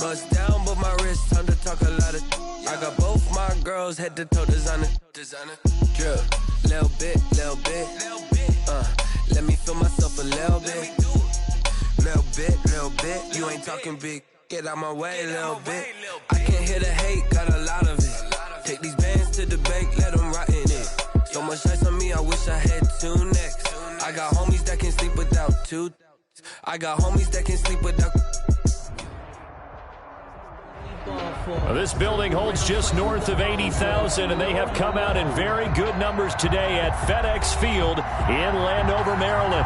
Bust down, but my wrist, time to talk a lot of. I got both my girls head to toe designer. Drip, little bit. Let me feel myself a little bit. Little bit. You ain't talking big. Get out my way, little bit. I can't hear the hate, got a lot of it. Take these bands to the bank, let them rot in it. So much ice on me, I wish I had two necks. I got homies that can sleep without two. I got homies that can sleep without. This building holds just north of 80,000, and they have come out in very good numbers today at FedEx Field in Landover, Maryland.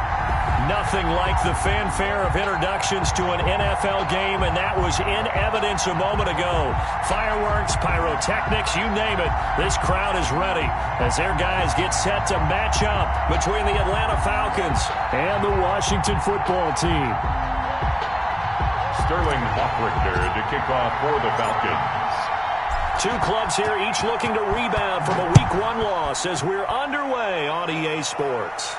Nothing like the fanfare of introductions to an NFL game, and that was in evidence a moment ago. Fireworks, pyrotechnics, you name it. This crowd is ready as their guys get set to match up between the Atlanta Falcons and the Washington football team. Sterling Hoffrichter to kick off for the Falcons. Two clubs here, each looking to rebound from a Week 1 loss as we're underway on EA Sports.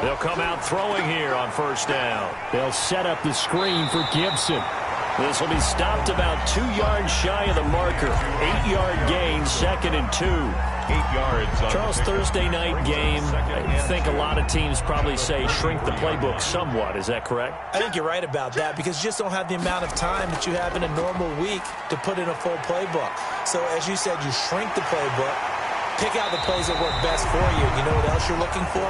They'll come out throwing here on first down. They'll set up the screen for Gibson. This will be stopped about 2 yards shy of the marker. 8-yard gain, 2nd and 2. 8 yards. Charles, Thursday night game, I think a lot of teams probably say shrink the playbook somewhat. Is that correct? I think you're right about that because you just don't have the amount of time that you have in a normal week to put in a full playbook. So as you said, you shrink the playbook. Pick out the plays that work best for you. You know what else you're looking for?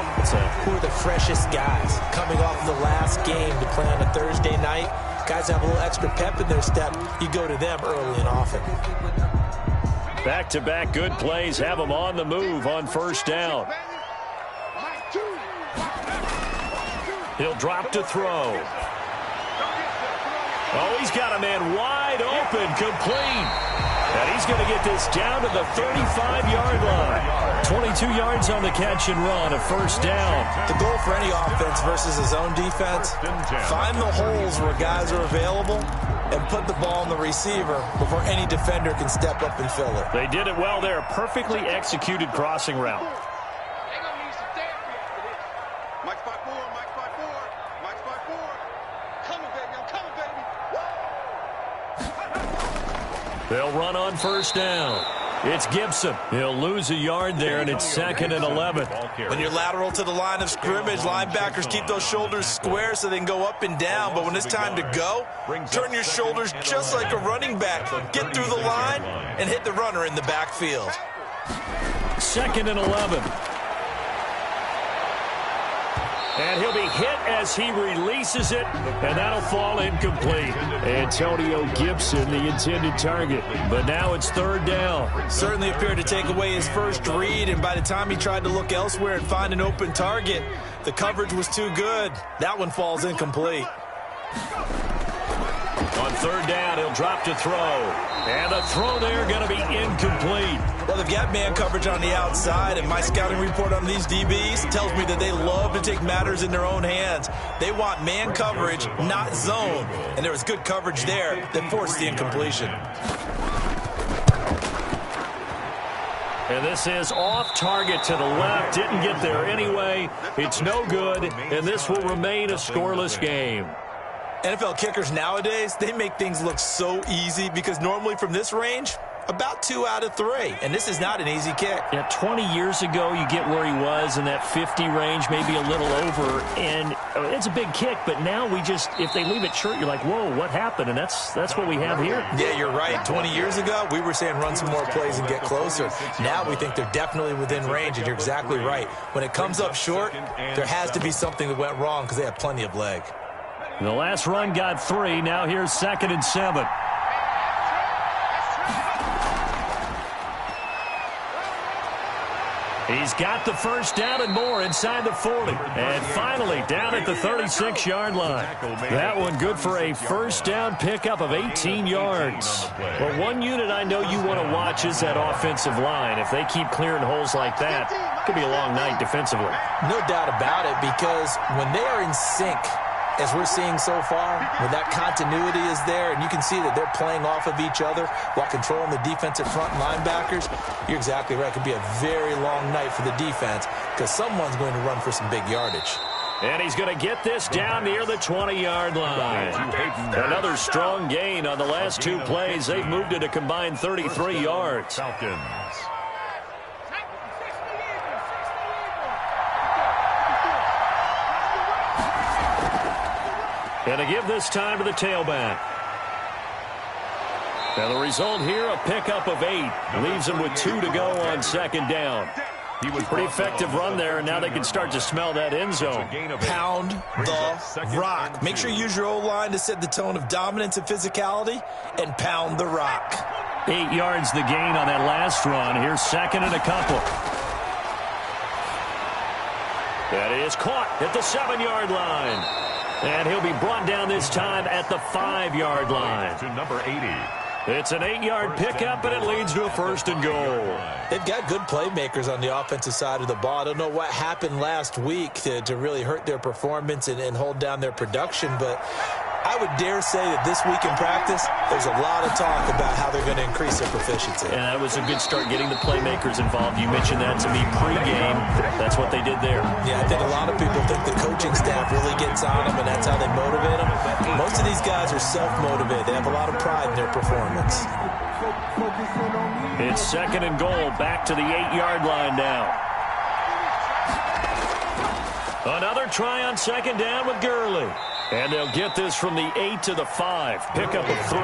Who are the freshest guys coming off the last game to play on a Thursday night? Guys have a little extra pep in their step. You go to them early and often. Back-to-back good plays have them on the move on first down. He'll drop to throw. Oh, he's got a man wide open, complete. And he's going to get this down to the 35-yard line. 22 yards on the catch and run, a first down. The goal for any offense versus his own defense, find the holes where guys are available and put the ball on the receiver before any defender can step up and fill it. They did it well there. Perfectly executed crossing route. They'll run on first down. It's Gibson. He'll lose a yard there, and it's 2nd and 11. When you're lateral to the line of scrimmage, linebackers keep those shoulders square so they can go up and down. But when it's time to go, turn your shoulders just like a running back. Get through the line and hit the runner in the backfield. 2nd and 11. And he'll be hit as he releases it, and that'll fall incomplete. Antonio Gibson, the intended target. But now it's 3rd down. Certainly appeared to take away his first read, and by the time he tried to look elsewhere and find an open target, the coverage was too good. That one falls incomplete. On 3rd down, he'll drop to throw. And the throw there going to be incomplete. Well, they've got man coverage on the outside, and my scouting report on these DBs tells me that they love to take matters in their own hands. They want man coverage, not zone. And there was good coverage there that forced the incompletion. And this is off target to the left. Didn't get there anyway. It's no good, and this will remain a scoreless game. NFL kickers nowadays, they make things look so easy because normally from this range, about 2 out of 3. And this is not an easy kick. Yeah, 20 years ago, you get where he was in that 50 range, maybe a little over. And it's a big kick, but now we just, if they leave it short, you're like, whoa, what happened? And that's what we have here. Yeah, you're right. 20 years ago, we were saying run some more plays and get closer. Now we think they're definitely within range, and you're exactly right. When it comes up short, there has to be something that went wrong because they have plenty of leg. The last run got 3. Now here's 2nd and 7. He's got the first down and more inside the 40. And finally down at the 36-yard line. That one good for a first down pickup of 18 yards. Well, one unit I know you want to watch is that offensive line. If they keep clearing holes like that, it could be a long night defensively. No doubt about it, because when they are in sync, as we're seeing so far, when that continuity is there, and you can see that they're playing off of each other while controlling the defensive front linebackers, you're exactly right. It could be a very long night for the defense because someone's going to run for some big yardage. And he's going to get this down near the 20-yard line. Another strong gain on the last two plays. They've moved it a combined 33 yards. Falcons. And to give this time to the tailback. And the result here, a pickup of 8. Leaves him with 2 to go on second down. He was pretty effective run there, and now they can start to smell that end zone. Pound the rock. Make sure you use your O-line to set the tone of dominance and physicality, and pound the rock. 8 yards the gain on that last run. Here's second and a couple. That is caught at the 7-yard line. And he'll be brought down this time at the 5-yard line. To number 80. It's an 8-yard pickup, and it leads to a first and goal. They've got good playmakers on the offensive side of the ball. I don't know what happened last week to really hurt their performance and hold down their production, but I would dare say that this week in practice, there's a lot of talk about how they're going to increase their proficiency. And that was a good start getting the playmakers involved. You mentioned that to me pregame. That's what they did there. Yeah, I think a lot of people think the coaching staff really gets on them, and that's how they motivate them. Most of these guys are self-motivated. They have a lot of pride in their performance. It's second and goal, back to the 8-yard line now. Another try on second down with Gurley. And they'll get this from the 8 to the 5. Pickup of 3.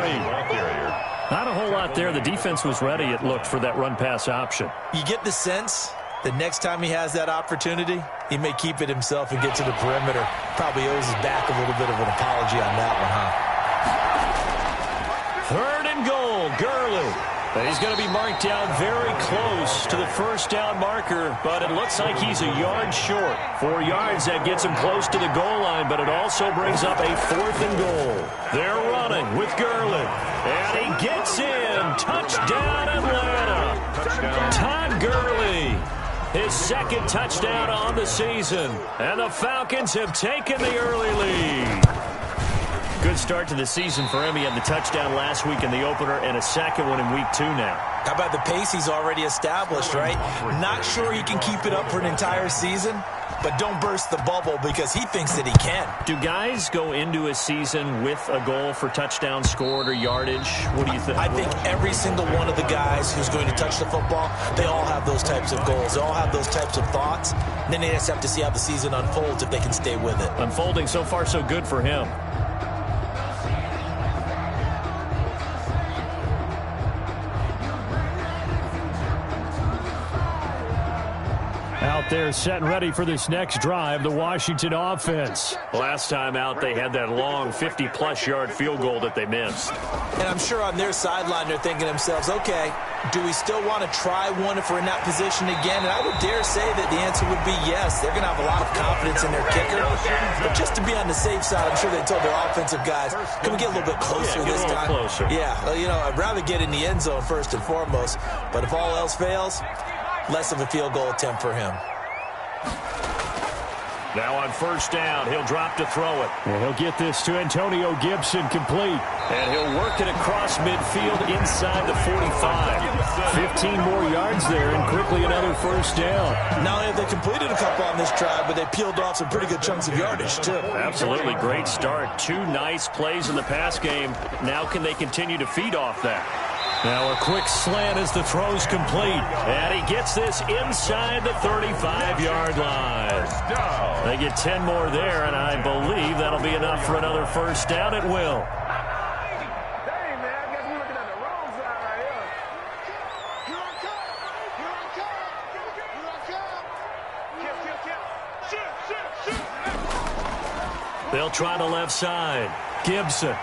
Not a whole lot there. The defense was ready, it looked, for that run-pass option. You get the sense that next time he has that opportunity, he may keep it himself and get to the perimeter. Probably owes his back a little bit of an apology on that one, huh? Third and goal, Gurley. And he's going to be marked down very close to the first down marker, but it looks like he's a yard short. 4 yards, that gets him close to the goal line, but it also brings up a fourth and goal. They're running with Gurley, and he gets in. Touchdown, Atlanta. Todd Gurley, his second touchdown on the season, and the Falcons have taken the early lead. Good start to the season for him. He had the touchdown last week in the opener and a second one in week 2 now. How about the pace he's already established, right? Not sure he can keep it up for an entire season, but don't burst the bubble because he thinks that he can. Do guys go into a season with a goal for touchdown scored or yardage? What do you think? I think every single one of the guys who's going to touch the football, they all have those types of goals. They all have those types of thoughts. And then they just have to see how the season unfolds if they can stay with it. Unfolding so far so good for him. Out there set and ready for this next drive, the Washington offense. Last time out, they had that long 50-plus yard field goal that they missed. And I'm sure on their sideline they're thinking to themselves, okay, do we still want to try one if we're in that position again? And I would dare say that the answer would be yes. They're going to have a lot of confidence in their kicker. But just to be on the safe side, I'm sure they told their offensive guys, can we get a little bit closer this time? Closer. Yeah, well, you know, I'd rather get in the end zone first and foremost. But if all else fails, less of a field goal attempt for him. Now on first down, he'll drop to throw it. And he'll get this to Antonio Gibson complete. And he'll work it across midfield inside the 45. 15 more yards there and quickly another first down. Not only have they completed a couple on this drive, but they peeled off some pretty good chunks of yardage, too. Absolutely great start. 2 nice plays in the pass game. Now can they continue to feed off that? Now a quick slant as the throw's complete. And he gets this inside the 35-yard line. They get 10 more there, and I believe that'll be enough for another first down. It will. They'll try the left side. Gibson.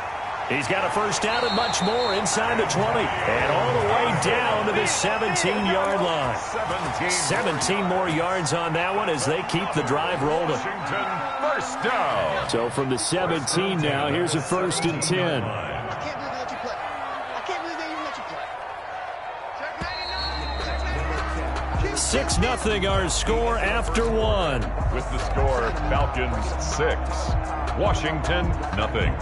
He's got a first down and much more inside the 20. And all the way down to the 17-yard line. 17 more yards on that one as they keep the drive rolling. Washington, first down. So from the 17 now, here's a 1st and 10. 6-0 our score after one. With the score, Falcons 6, Washington nothing.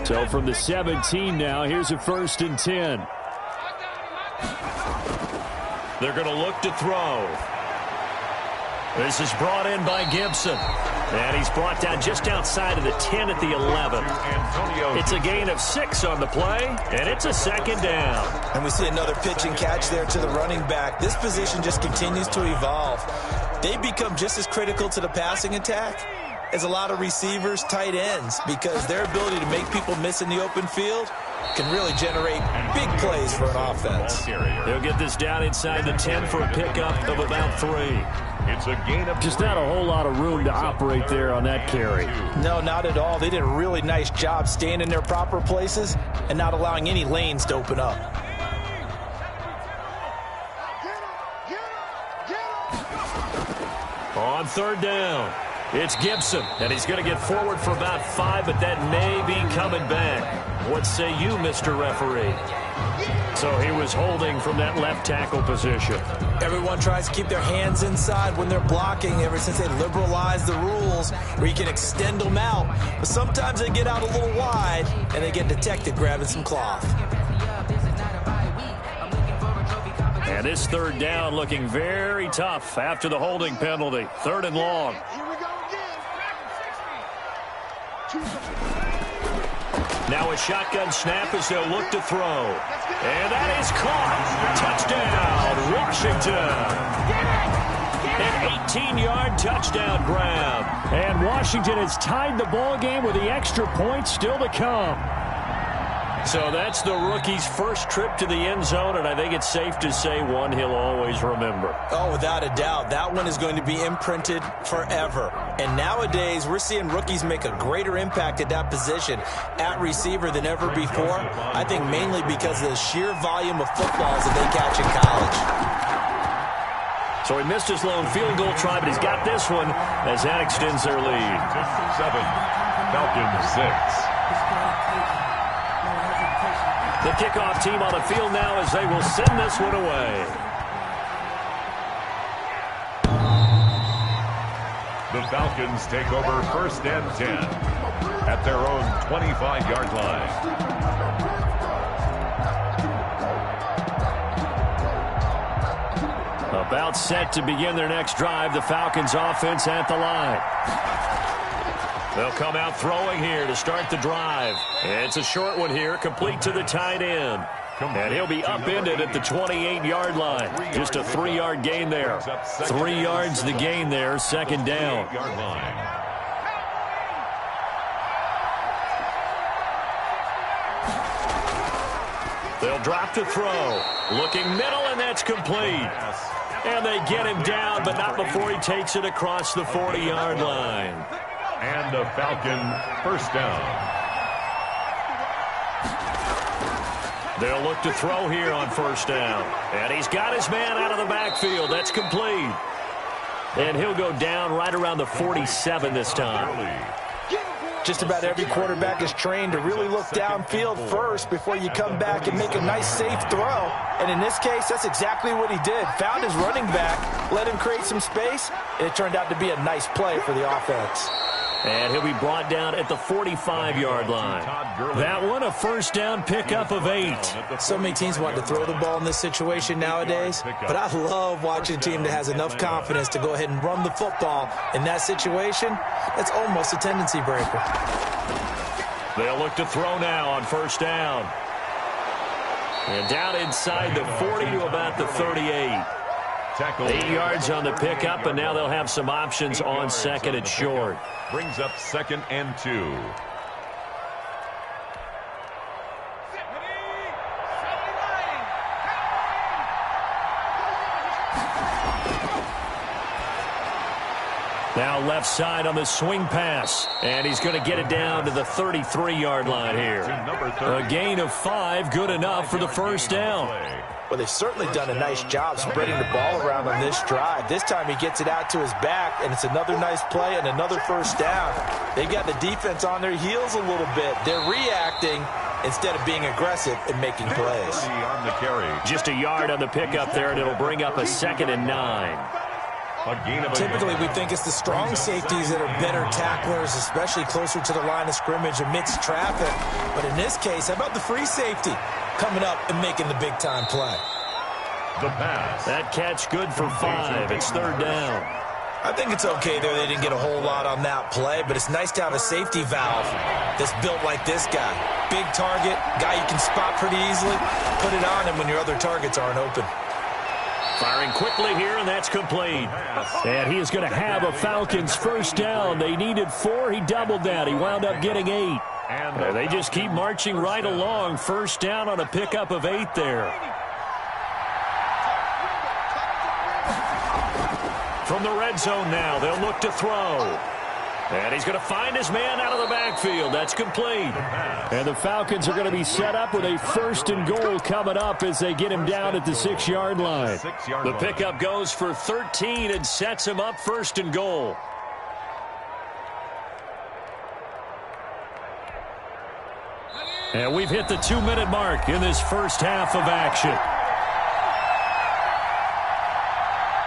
So from the 17 now, here's a 1st and 10. They're going to look to throw. This is brought in by Gibson. And he's brought down just outside of the 10 at the 11. It's a gain of 6 on the play, and it's a 2nd down. And we see another pitch and catch there to the running back. This position just continues to evolve. They become just as critical to the passing attack as a lot of receivers, tight ends, because their ability to make people miss in the open field can really generate big plays for an offense. They'll get this down inside the 10 for a pickup of about 3. It's a gain of just not a whole lot of room to operate there on that carry. No, not at all. They did a really nice job staying in their proper places and not allowing any lanes to open up. On 3rd down, it's Gibson, and he's going to get forward for about 5, but that may be coming back. What say you, Mr. Referee? So he was holding from that left tackle position. Everyone tries to keep their hands inside when they're blocking ever since they liberalized the rules where you can extend them out. But sometimes they get out a little wide and they get detected grabbing some cloth. And this 3rd down looking very tough after the holding penalty. 3rd and long. Now a shotgun snap as they'll look to throw. And that is caught. Touchdown, Washington. An 18-yard touchdown grab. And Washington has tied the ball game with the extra point still to come. So that's the rookie's first trip to the end zone, and I think it's safe to say one he'll always remember. Oh, without a doubt. That one is going to be imprinted forever. And nowadays, we're seeing rookies make a greater impact at that position at receiver than ever before. I think mainly because of the sheer volume of footballs that they catch in college. So he missed his lone field goal try, but he's got this one as that extends their lead. 7, Falcons 6. The kickoff team on the field now as they will send this one away. The Falcons take over 1st and 10 at their own 25-yard line. About set to begin their next drive, the Falcons offense at the line. They'll come out throwing here to start the drive. It's a short one here, complete to the tight end. And he'll be upended at the 28-yard line. Just a 3-yard gain there. 3 yards the gain there, 2nd down. They'll drop to throw. Looking middle, and that's complete. And they get him down, but not before he takes it across the 40-yard line. And a Falcon first down. They'll look to throw here on 1st down. And he's got his man out of the backfield. That's complete. And he'll go down right around the 47 this time. Just about every quarterback is trained to really look downfield first before you come back and make a nice, safe throw. And in this case, that's exactly what he did. Found his running back, let him create some space, and it turned out to be a nice play for the offense. And he'll be brought down at the 45-yard line. That one, a 1st down pickup of 8. So many teams want to throw the ball in this situation nowadays, but I love watching a team that has enough confidence to go ahead and run the football. In that situation, that's almost a tendency breaker. They'll look to throw now on 1st down. And down inside the 40 to about the 38. 8 yards on the pickup, and now they'll have some options on 2nd and short. Brings up 2nd and 2. Now left side on the swing pass. And he's going to get it down to the 33-yard line here. A gain of 5, good enough for the first down. Well, they've certainly done a nice job spreading the ball around on this drive. This time he gets it out to his back, and it's another nice play and another first down. They've got the defense on their heels a little bit. They're reacting instead of being aggressive and making plays. Just a yard on the pickup there, and it'll bring up a 2nd and 9. Typically, we think it's the strong safeties that are better tacklers, especially closer to the line of scrimmage amidst traffic. But in this case, how about the free safety coming up and making the big-time play? The pass. That catch good for 5. It's 3rd down. I think it's okay there. They didn't get a whole lot on that play, but it's nice to have a safety valve that's built like this guy. Big target, guy you can spot pretty easily. Put it on him when your other targets aren't open. Firing quickly here, and that's complete. And he is going to have a Falcons first down. They needed 4. He doubled that. He wound up getting 8. And they just keep marching right along. First down on a pickup of 8 there. From the red zone now, they'll look to throw. And he's going to find his man out of the backfield. That's complete. And the Falcons are going to be set up with a 1st and goal coming up as they get him down at the 6-yard line. The pickup goes for 13 and sets him up 1st and goal. And we've hit the 2-minute mark in this first half of action.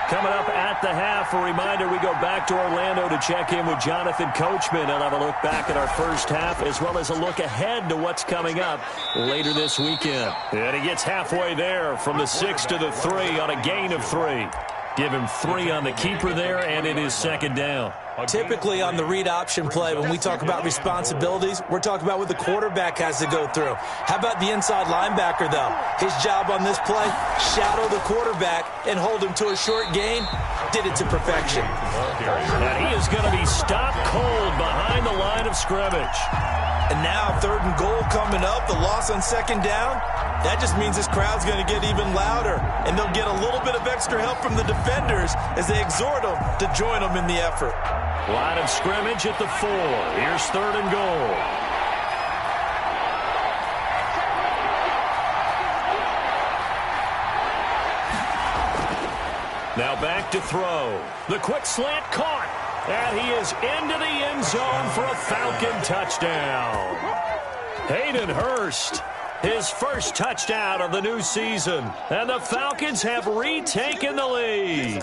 Coming up at the half, a reminder, we go back to Orlando to check in with Jonathan Coachman and have a look back at our first half as well as a look ahead to what's coming up later this weekend. And he gets halfway there from the 6 to the 3 on a gain of 3. Give him 3 on the keeper there, and it is 2nd down. Typically on the read option play, when we talk about responsibilities, we're talking about what the quarterback has to go through. How about the inside linebacker, though? His job on this play, shadow the quarterback and hold him to a short gain. Did it to perfection. And he is going to be stopped cold behind the line of scrimmage. And now 3rd and goal coming up, the loss on 2nd down. That just means this crowd's going to get even louder, and they'll get a little bit of extra help from the defenders as they exhort them to join them in the effort. Line of scrimmage at the 4. Here's 3rd and goal. Now back to throw. The quick slant caught. And he is into the end zone for a Falcon touchdown. Hayden Hurst, his first touchdown of the new season. And the Falcons have retaken the lead.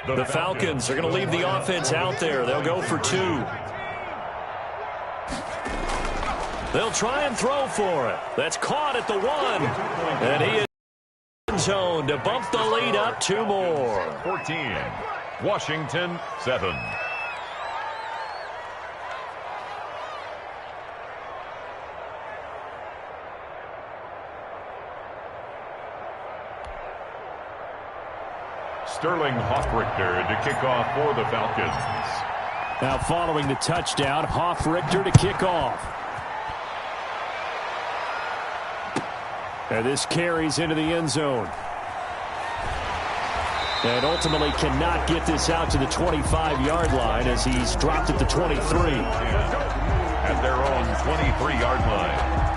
The Falcons are going to leave the offense out there. They'll go for 2. They'll try and throw for it. That's caught at the 1. And he is in zone to bump the lead up 2 more. 14. Washington 7. Sterling Hoffrichter to kick off for the Falcons. Now following the touchdown, Hoffrichter to kick off. And this carries into the end zone. And ultimately cannot get this out to the 25-yard line as he's dropped at the 23. At their own 23-yard line.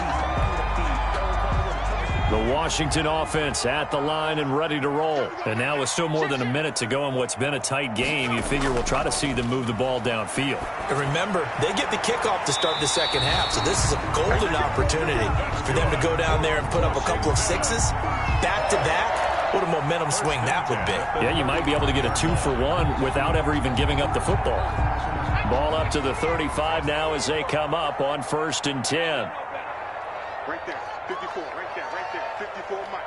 The Washington offense at the line and ready to roll. And now with still more than a minute to go in what's been a tight game, you figure we'll try to see them move the ball downfield. And remember, they get the kickoff to start the second half, so this is a golden opportunity for them to go down there and put up a couple of 6s back-to-back. What a momentum swing that would be. Yeah, you might be able to get a 2-for-1 without ever even giving up the football. Ball up to the 35 now as they come up on 1st and 10. Right there, 54, right there, 54, Mike.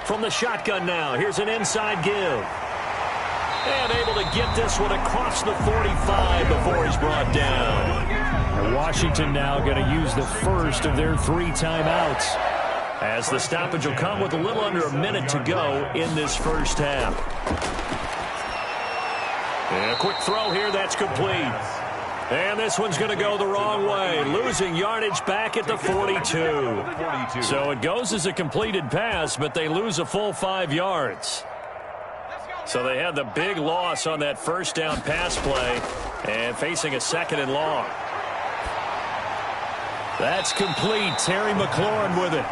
From the shotgun now, here's an inside give. And able to get this one across the 45 before he's brought down. And Washington now going to use the first of their 3 timeouts. as the stoppage will come with a little under a minute to go in this first half. And a quick throw here, that's complete. And this one's going to go the wrong way, losing yardage back at the 42. So it goes as a completed pass, but they lose a full 5 yards. So they had the big loss on that first down pass play and facing a 2nd and long. That's complete. Terry McLaurin with it.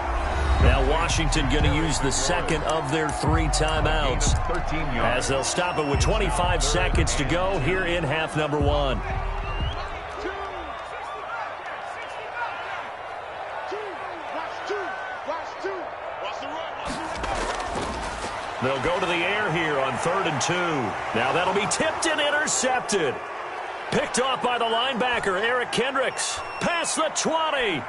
Now Washington going to use the second of their 3 timeouts as they'll stop it with 25 seconds to go here in half number 1. They'll go to the air here on 3rd and 2. Now that'll be tipped and intercepted. Picked off by the linebacker, Eric Kendricks. Past the 20.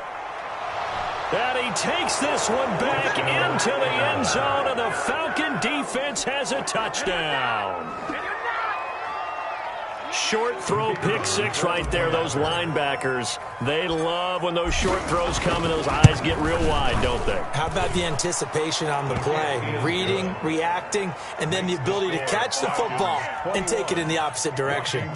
And he takes this one back into the end zone, and the Falcon defense has a touchdown. Short throw, pick 6 right there. Those linebackers, they love when those short throws come and those eyes get real wide, don't they? How about the anticipation on the play? Reading, reacting, and then the ability to catch the football and take it in the opposite direction.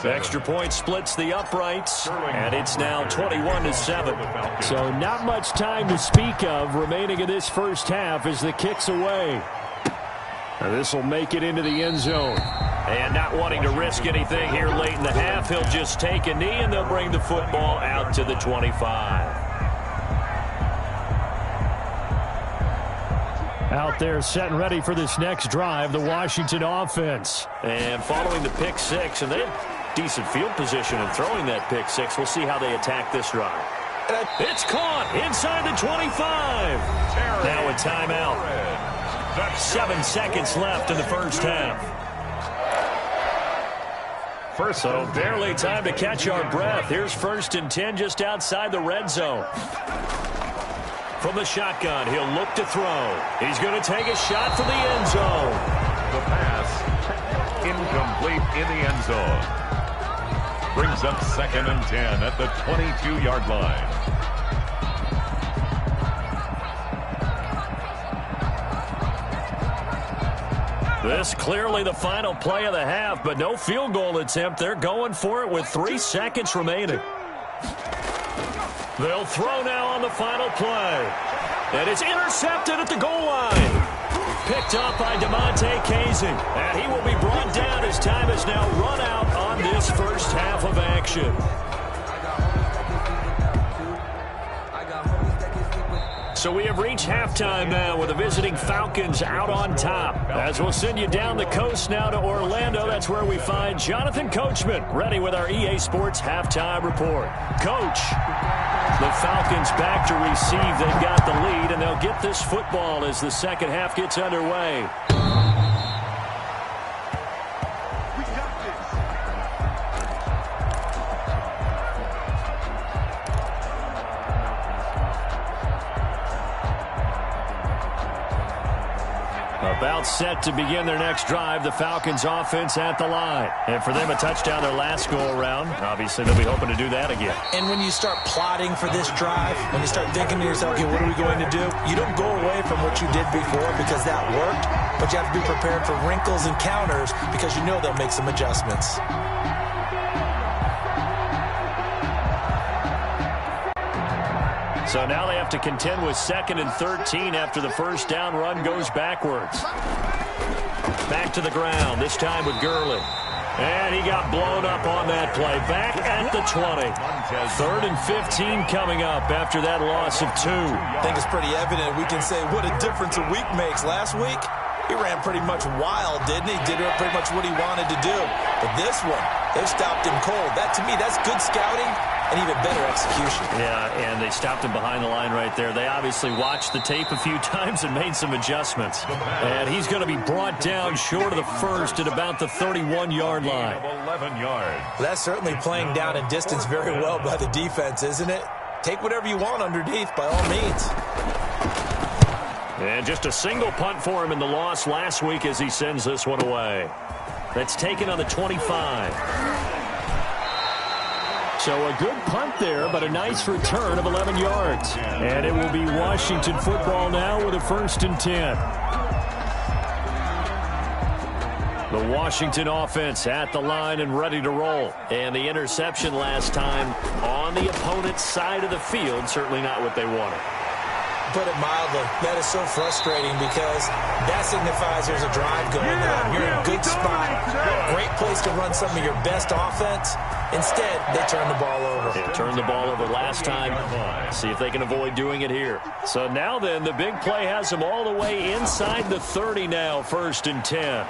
The extra point splits the uprights, and it's now 21-7. So not much time to speak of remaining in this first half as the kick's away. Now this will make it into the end zone. And not wanting to risk anything here late in the half, he'll just take a knee, and they'll bring the football out to the 25. Out there set and ready for this next drive, the Washington offense. And following the pick 6, and they have decent field position in throwing that pick 6. We'll see how they attack this drive. It's caught inside the 25. Now a timeout. 7 seconds left in the first half. So barely time to catch our breath. Here's 1st and 10 just outside the red zone. From the shotgun, he'll look to throw. He's going to take a shot for the end zone. The pass incomplete in the end zone. Brings up 2nd and 10 at the 22-yard line. This clearly the final play of the half, but no field goal attempt. They're going for it with 3 seconds remaining. They'll throw now on the final play. And it's intercepted at the goal line. Picked up by DeMonte Casey. And he will be brought down as time has now run out on this first half of action. So we have reached halftime now with the visiting Falcons out on top. As we'll send you down the coast now to Orlando, that's where we find Jonathan Coachman ready with our EA Sports halftime report. Coach, the Falcons back to receive. They've got the lead, and they'll get this football as the second half gets underway. About set to begin their next drive, the Falcons offense at the line. And for them, a touchdown their last go-around. Obviously, they'll be hoping to do that again. And when you start plotting for this drive, when you start thinking to yourself, okay, what are we going to do? You don't go away from what you did before because that worked, but you have to be prepared for wrinkles and counters because you know they'll make some adjustments. So now they have to contend with 2nd and 13 after the first down run goes backwards. Back to the ground, this time with Gurley. And he got blown up on that play. Back at the 20. 3rd and 15 coming up after that loss of 2. I think it's pretty evident. We can say what a difference a week makes. Last week, he ran pretty much wild, didn't he? Did pretty much what he wanted to do. But this one, they've stopped him cold. That, to me, that's good scouting and even better execution. Yeah, and they stopped him behind the line right there. They obviously watched the tape a few times and made some adjustments. And he's going to be brought down short of the first at about the 31-yard line. 11 yards. That's certainly playing down in distance very well by the defense, isn't it? Take whatever you want underneath, by all means. And just a single punt for him in the loss last week as he sends this one away. That's taken on the 25. So a good punt there, but a nice return of 11 yards. And it will be Washington football now with a 1st and 10. The Washington offense at the line and ready to roll. And the interception last time on the opponent's side of the field, certainly not what they wanted. Put it mildly, that is so frustrating because that signifies there's a drive going on. You're in a good spot, great place to run some of your best offense. Instead, they turn the ball over. They turned the ball over last time. See if they can avoid doing it here. So now then, the big play has them all the way inside the 30 now, 1st and 10.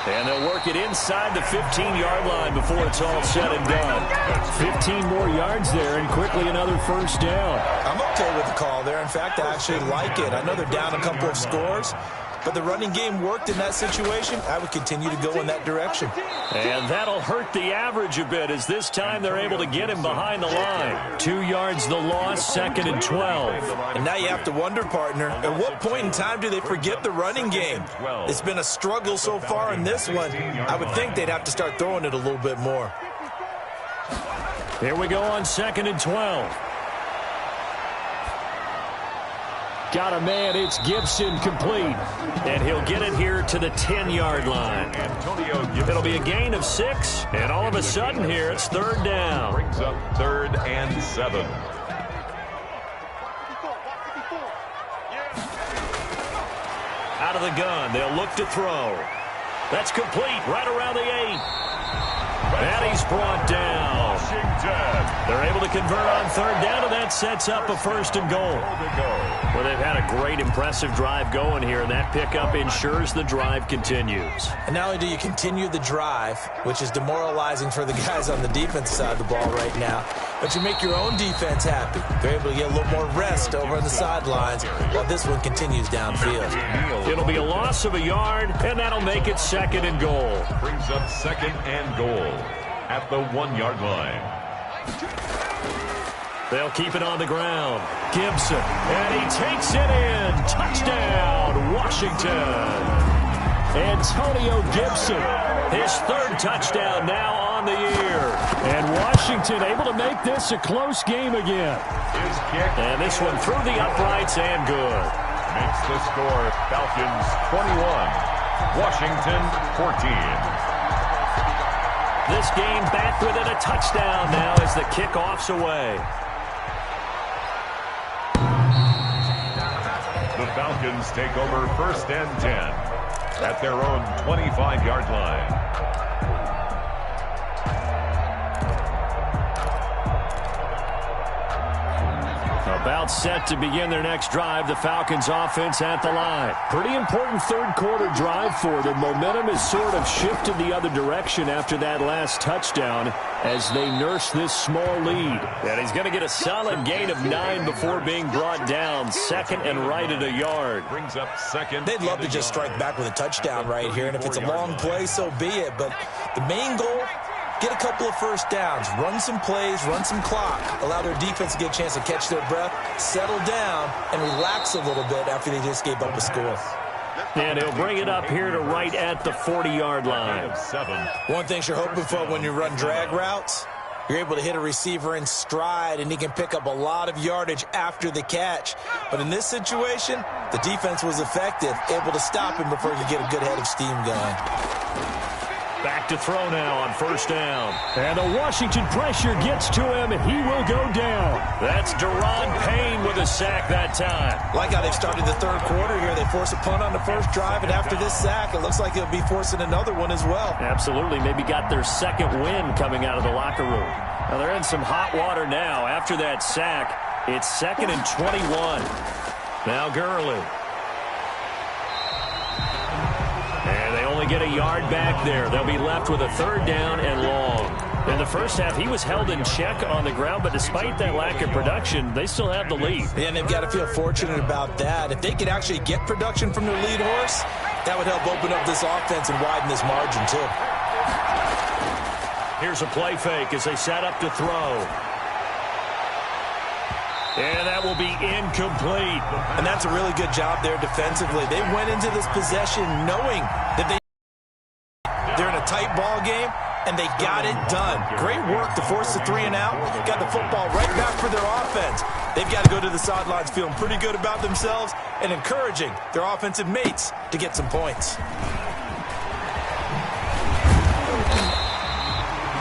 And they'll work it inside the 15-yard line before it's all said and done. 15 more yards there and quickly another 1st down. I'm okay with the call there. In fact, I actually like it. I know they're down a couple of scores, but the running game worked in that situation. I would continue to go in that direction. And that'll hurt the average a bit as this time they're able to get him behind the line. 2 yards the loss, 2nd and 12. And now you have to wonder, partner, at what point in time do they forget the running game? It's been a struggle so far in this one. I would think they'd have to start throwing it a little bit more. Here we go on 2nd and 12. Got a man, it's Gibson complete. And he'll get it here to the 10-yard line. It'll be a gain of 6, and all of a sudden here it's 3rd down. Brings up 3rd and 7. Out of the gun, they'll look to throw. That's complete, right around the 8. And he's brought down. They're able to convert on 3rd down, and that sets up a 1st and goal. Well, they've had a great, impressive drive going here, and that pickup ensures the drive continues. And not only do you continue the drive, which is demoralizing for the guys on the defensive side of the ball right now, but you make your own defense happy. They're able to get a little more rest over on the sidelines while this one continues downfield. It'll be a loss of a yard, and that'll make it 2nd and goal. Brings up 2nd and goal at the 1-yard line. They'll keep it on the ground. Gibson, and he takes it in. Touchdown, Washington. Antonio Gibson, his 3rd touchdown now on the year. And Washington able to make this a close game again. His kick. And this one through the uprights and good. Makes the score Falcons 21, Washington 14. This game back within a touchdown now as the kickoff's away. The Falcons take over 1st and 10 at their own 25-yard line. About set to begin their next drive, the Falcons offense at the line. Pretty important 3rd quarter drive for them. Momentum has sort of shifted the other direction after that last touchdown as they nurse this small lead. And he's going to get a solid gain of 9 before being brought down. 2nd and right at a yard. Brings up 2nd. They'd love to just strike back with a touchdown right here, and if it's a long play, so be it. But the main goal, get a couple of 1st downs, run some plays, run some clock, allow their defense to get a chance to catch their breath, settle down, and relax a little bit after they just gave up a score. And he'll bring it up here to right at the 40-yard line. One thing you're hoping for when you run drag routes, you're able to hit a receiver in stride, and he can pick up a lot of yardage after the catch. But in this situation, the defense was effective, able to stop him before he could get a good head of steam going. Back to throw now on 1st down. And the Washington pressure gets to him, and he will go down. That's Deron Payne with a sack that time. Like how they've started the 3rd quarter here. They force a punt on the 1st drive, and after this sack, it looks like they'll be forcing another one as well. Absolutely. Maybe got their 2nd win coming out of the locker room. Now they're in some hot water now. After that sack, it's 2nd and 21. Now Gurley. And they only get a yard back there. They'll be left with a 3rd down and long. In the first half, he was held in check on the ground, but despite that lack of production, they still have the lead. Yeah, and they've got to feel fortunate about that. If they could actually get production from their lead horse, that would help open up this offense and widen this margin, too. Here's a play fake as they set up to throw. And that will be incomplete. And that's a really good job there defensively. They went into this possession knowing that they're in a tight ball game. and they got it done. Great work to force the 3 and out. Got the football right back for their offense. They've got to go to the sidelines feeling pretty good about themselves and encouraging their offensive mates to get some points.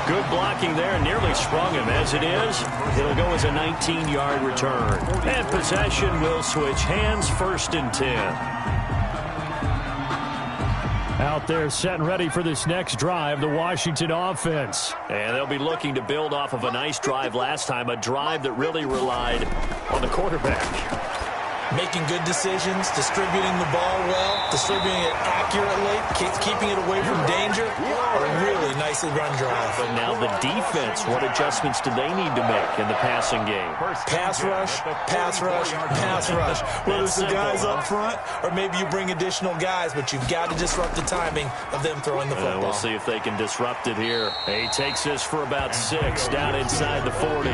Good blocking there, nearly sprung him. As it is, it'll go as a 19-yard return. And possession will switch hands, 1st and 10. Out there set and ready for this next drive, the Washington offense. And they'll be looking to build off of a nice drive last time, a drive that really relied on the quarterback. Making good decisions, distributing the ball well, distributing it accurately, keeping it away from danger. A really nicely run drive. But now the defense, what adjustments do they need to make in the passing game? Pass rush, pass rush, pass rush. Whether it's the guys up front or maybe you bring additional guys, but you've got to disrupt the timing of them throwing the football. We'll see if they can disrupt it here. He takes this for about 6 down inside the 40.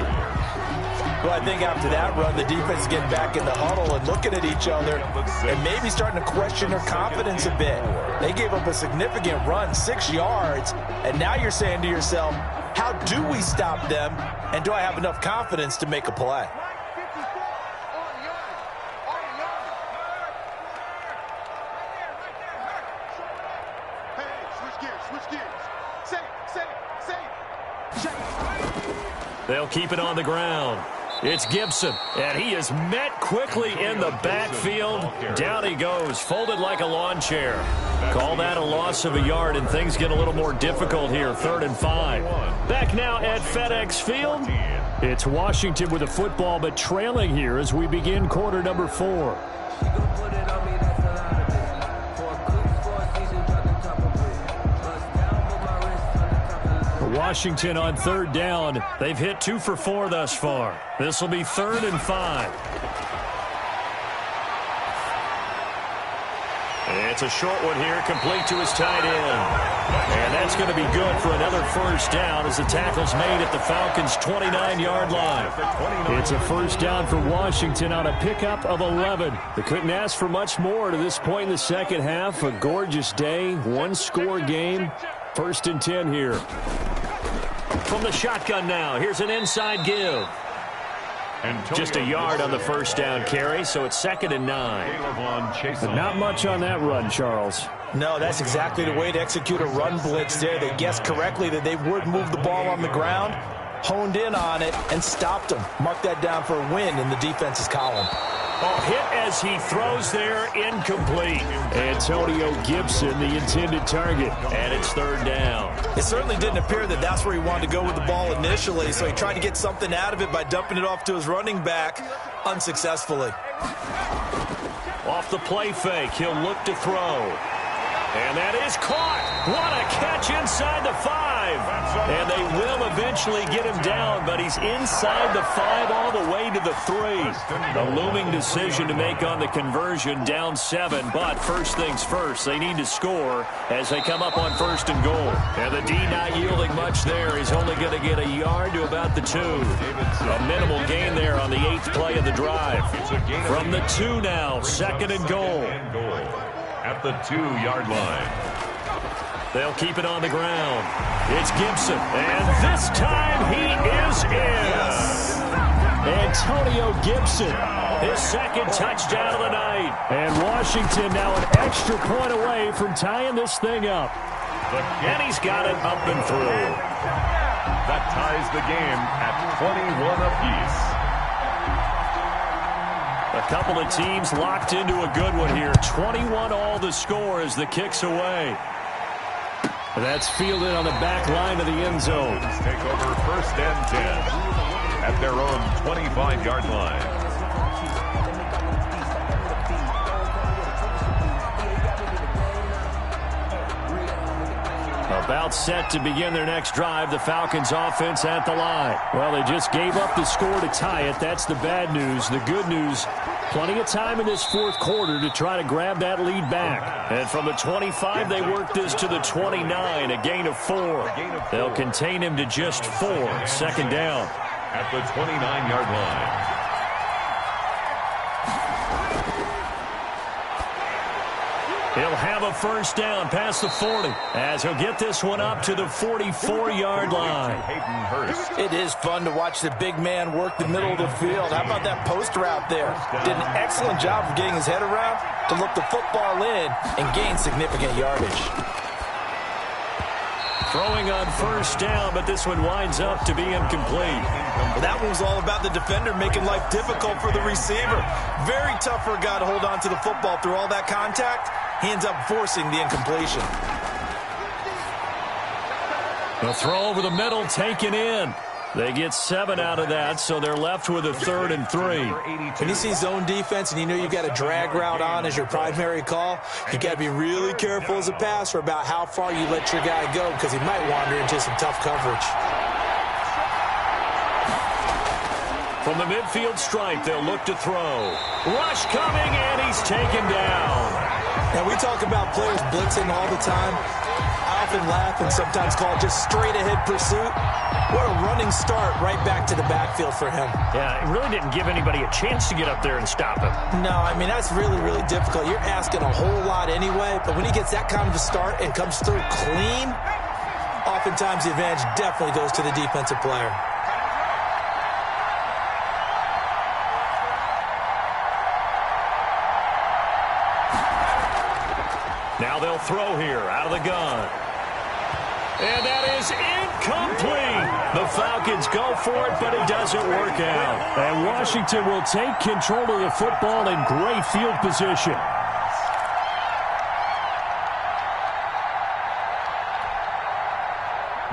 Well, I think after that run, the defense is getting back in the huddle and looking at each other and maybe starting to question their confidence a bit. They gave up a significant run, 6 yards, and now you're saying to yourself, how do we stop them, and do I have enough confidence to make a play? They'll keep it on the ground. It's Gibson, and he is met quickly in the backfield. Down he goes, folded like a lawn chair. Call that a loss of a yard, and things get a little more difficult here, 3rd and 5. Back now at FedEx Field. It's Washington with a football, but trailing here as we begin quarter number 4. Washington on 3rd down. They've hit 2 for 4 thus far. This will be 3rd and 5. It's a short one here, complete to his tight end. And that's going to be good for another 1st down as the tackle's made at the Falcons' 29-yard line. It's a 1st down for Washington on a pickup of 11. They couldn't ask for much more to this point in the second half. A gorgeous day, 1-score game. 1st and 10 here. From the shotgun now, here's an inside give. Just a yard on the 1st down carry, so it's 2nd and 9. But not much on that run, Charles. No, that's exactly the way to execute a run blitz there. They guessed correctly that they would move the ball on the ground, honed in on it, and stopped them. Mark that down for a win in the defense's column. Oh, hit as he throws there, incomplete. Antonio Gibson, the intended target. And it's 3rd down. It certainly didn't appear that that's where he wanted to go with the ball initially, so he tried to get something out of it by dumping it off to his running back unsuccessfully. Off the play fake, he'll look to throw. And that is caught. What a catch inside the 5. And they will eventually get him down, but he's inside the 5 all the way to the 3. A looming decision to make on the conversion, down 7. But first things first, they need to score as they come up on 1st and goal. And the D not yielding much there. He's only going to get a yard to about the 2. A minimal gain there on the 8th play of the drive. From the 2 now, 2nd and goal. At the 2-yard line. They'll keep it on the ground. It's Gibson, and this time he is in. Antonio Gibson. His 2nd touchdown of the night. And Washington now an extra point away from tying this thing up. And he's got it up and through. That ties the game at 21 apiece. A couple of teams locked into a good one here. 21 all the score as the kick's away. That's fielded on the back line of the end zone. Take over 1st and 10 at their own 25-yard line. About set to begin their next drive, the Falcons offense at the line. Well, they just gave up the score to tie it. That's the bad news. The good news, plenty of time in this 4th quarter to try to grab that lead back. And from the 25, they work this to the 29, a gain of 4. They'll contain him to just 4, 2nd down. At the 29-yard line. He'll have a first down past the 40 as he'll get this one up to the 44-yard line. It is fun to watch the big man work the middle of the field. How about that post route there? Did an excellent job of getting his head around to look the football in and gain significant yardage. Throwing on first down, but this one winds up to be incomplete. Well, that one was all about the defender making life difficult for the receiver. Very tough for a guy to hold on to the football through all that contact. He ends up forcing the incompletion. The throw over the middle taken in. They get 7 out of that, so they're left with a 3rd and 3. When you see zone defense and you know you've got a drag route on as your primary call, you got to be really careful as a passer about how far you let your guy go because he might wander into some tough coverage. From the midfield stripe, they'll look to throw. Rush coming, and he's taken down. Now, we talk about players blitzing all the time. I often laugh and sometimes call it just straight-ahead pursuit. What a running start right back to the backfield for him. Yeah, it really didn't give anybody a chance to get up there and stop him. No, I mean, that's really, really difficult. You're asking a whole lot anyway, but when he gets that kind of a start and comes through clean, oftentimes the advantage definitely goes to the defensive player. Now they'll throw here out of the gun. And that is incomplete. The Falcons go for it, but it doesn't work out. And Washington will take control of the football in great field position.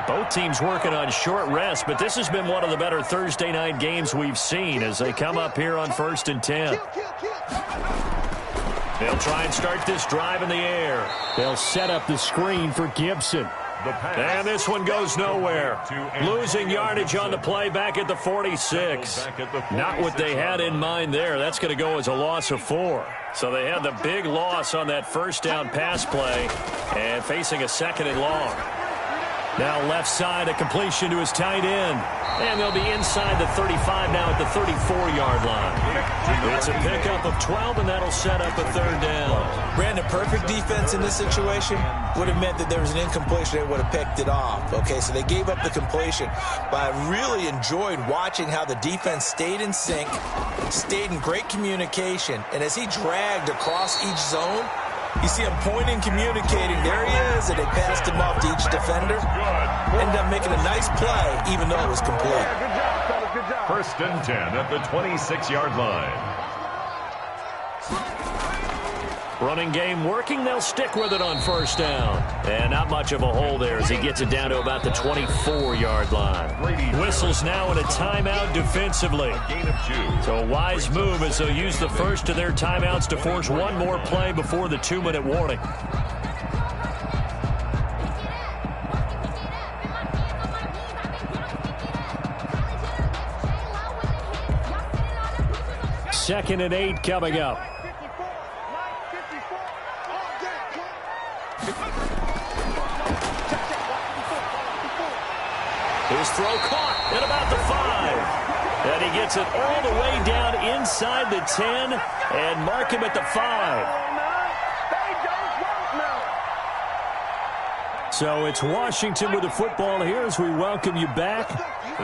Both teams working on short rest, but this has been one of the better Thursday night games we've seen as they come up here on 1st and 10. They'll try and start this drive in the air. They'll set up the screen for Gibson. And this one goes nowhere. Losing yardage on the play back at the 46. Not what they had in mind there. That's going to go as a loss of 4. So they had the big loss on that first down pass play and facing a 2nd and long. Now left side, a completion to his tight end. And they'll be inside the 35 now at the 34-yard line. It's a pickup of 12, and that'll set up a 3rd down. Brandon, perfect defense in this situation would have meant that there was an incompletion. They would have picked it off. Okay, so they gave up the completion. But I really enjoyed watching how the defense stayed in sync, stayed in great communication. And as he dragged across each zone, you see him pointing, communicating. There he is, and they passed him off to each defender. Ended up making a nice play, even though it was complete. 1st and 10 at the 26-yard line. Running game working. They'll stick with it on first down. And not much of a hole there as he gets it down to about the 24-yard line. Whistles now in a timeout defensively. So a wise move as they'll use the first of their timeouts to force one more play before the 2-minute warning. Second and 8 coming up. His throw caught at about the 5. And he gets it all the way down inside the 10 and mark him at the 5. So it's Washington with the football here as we welcome you back.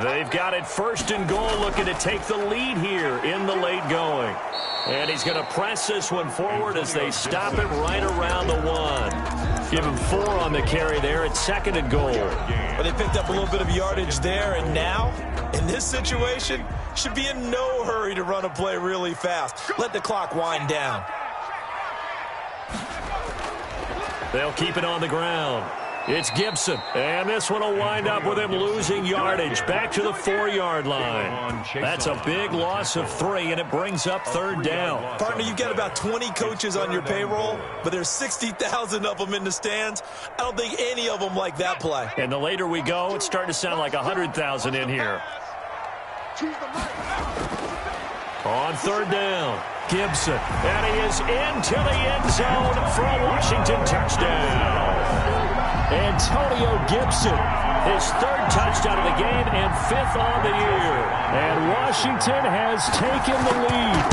They've got it 1st and goal, looking to take the lead here in the late going. And he's going to press this one forward as they stop it right around the 1. Give him 4 on the carry there at 2nd and goal. But they picked up a little bit of yardage there, and now, in this situation, should be in no hurry to run a play really fast. Let the clock wind down. They'll keep it on the ground. It's Gibson, and this one will wind up with him losing yardage back to the 4-yard line. That's a big loss of 3, and it brings up 3rd down. Partner, you've got about 20 coaches on your payroll, but there's 60,000 of them in the stands. I don't think any of them like that play. And the later we go, it's starting to sound like 100,000 in here. On 3rd down, Gibson, and he is into the end zone for a Washington touchdown. Antonio Gibson, his 3rd touchdown of the game and 5th on the year. And Washington has taken the lead.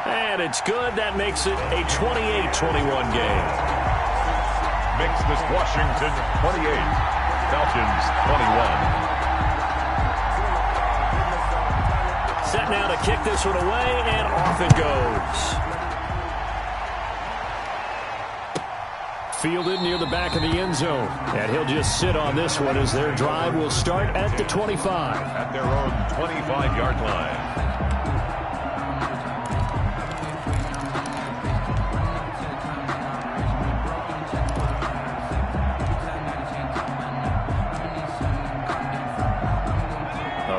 And and it's good. That makes it a 28-21 game. Makes this Washington 28, Falcons 21. Set now to kick this one away, and off it goes. Fielded near the back of the end zone. And he'll just sit on this one as their drive will start at the 25. At their own 25-yard line.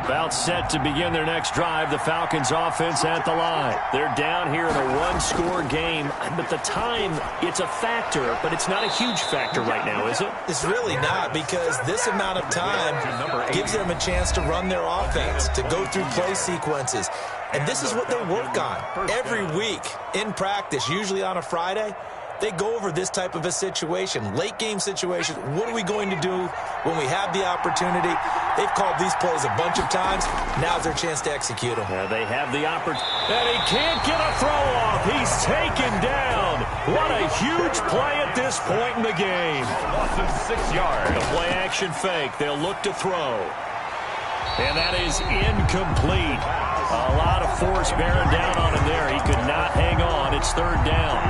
About set to begin their next drive, the Falcons offense at the line. They're down here in a one-score game, but the time, it's a factor, but it's not a huge factor right now, is it? It's really not, because this amount of time gives them a chance to run their offense, to go through play sequences. And this is what they work on every week in practice, usually on a Friday. They go over this type of a situation, late game situation. What are we going to do when we have the opportunity? They've called these plays a bunch of times. Now's their chance to execute them. Yeah, they have the opportunity. And he can't get a throw off. He's taken down. What a huge play at this point in the game. Loss of 6 yards. The play action fake. They'll look to throw. And that is incomplete. A lot of force bearing down on him there. He could not hang on. It's third down.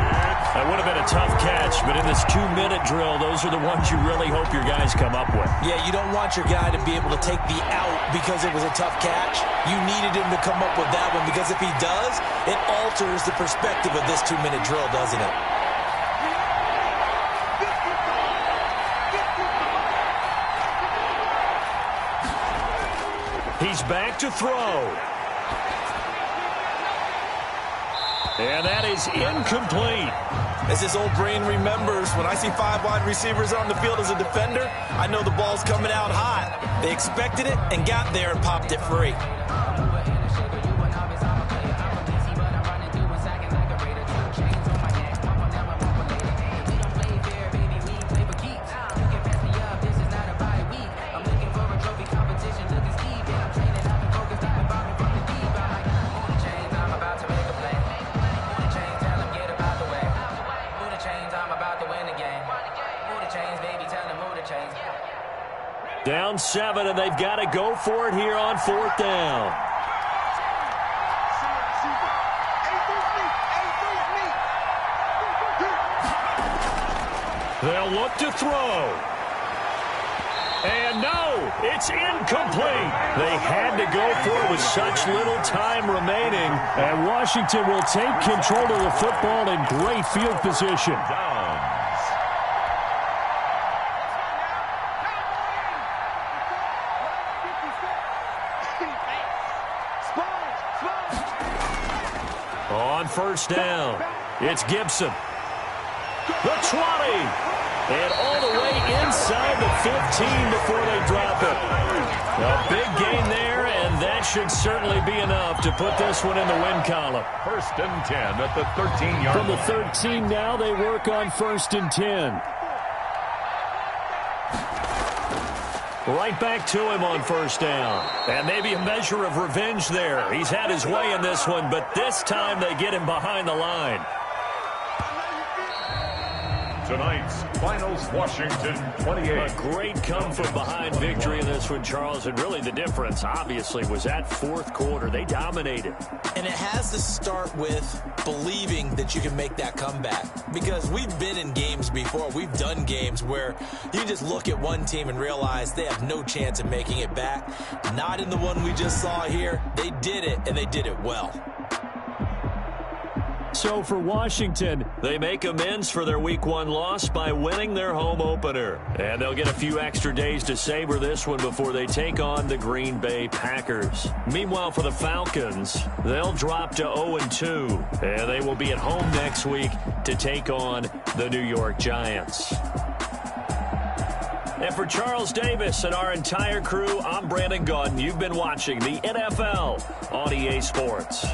That would have been a tough catch, but in this 2-minute drill, those are the ones you really hope your guys come up with. Yeah, you don't want your guy to be able to take the out because it was a tough catch. You needed him to come up with that one, because if he does, it alters the perspective of this 2-minute drill, doesn't it? He's back to throw. And that is incomplete. As his old brain remembers, when I see 5 wide receivers on the field as a defender, I know the ball's coming out hot. They expected it and got there and popped it free. Down 7, and they've got to go for it here on 4th down. They'll look to throw. And no, it's incomplete. They had to go for it with such little time remaining. And Washington will take control of the football in great field position. On 1st down, it's Gibson. The 20. And all the way inside the 15 before they drop it. A big gain there, and that should certainly be enough to put this one in the win column. 1st and 10 at the 13-yard line. From the 13 now, they work on 1st and 10. Right back to him on 1st down. And maybe a measure of revenge there. He's had his way in this one, but this time they get him behind the line. Tonight's finals, Washington 28. A great come-from-behind victory in this one, Charles. And really the difference, obviously, was that 4th quarter. They dominated. And it has to start with believing that you can make that comeback. Because we've been in games before. We've done games where you just look at one team and realize they have no chance of making it back. Not in the one we just saw here. They did it, and they did it well. So for Washington, they make amends for their Week 1 loss by winning their home opener. And they'll get a few extra days to savor this one before they take on the Green Bay Packers. Meanwhile, for the Falcons, they'll drop to 0-2. And they will be at home next week to take on the New York Giants. And for Charles Davis and our entire crew, I'm Brandon Gaudin. You've been watching the NFL on EA Sports.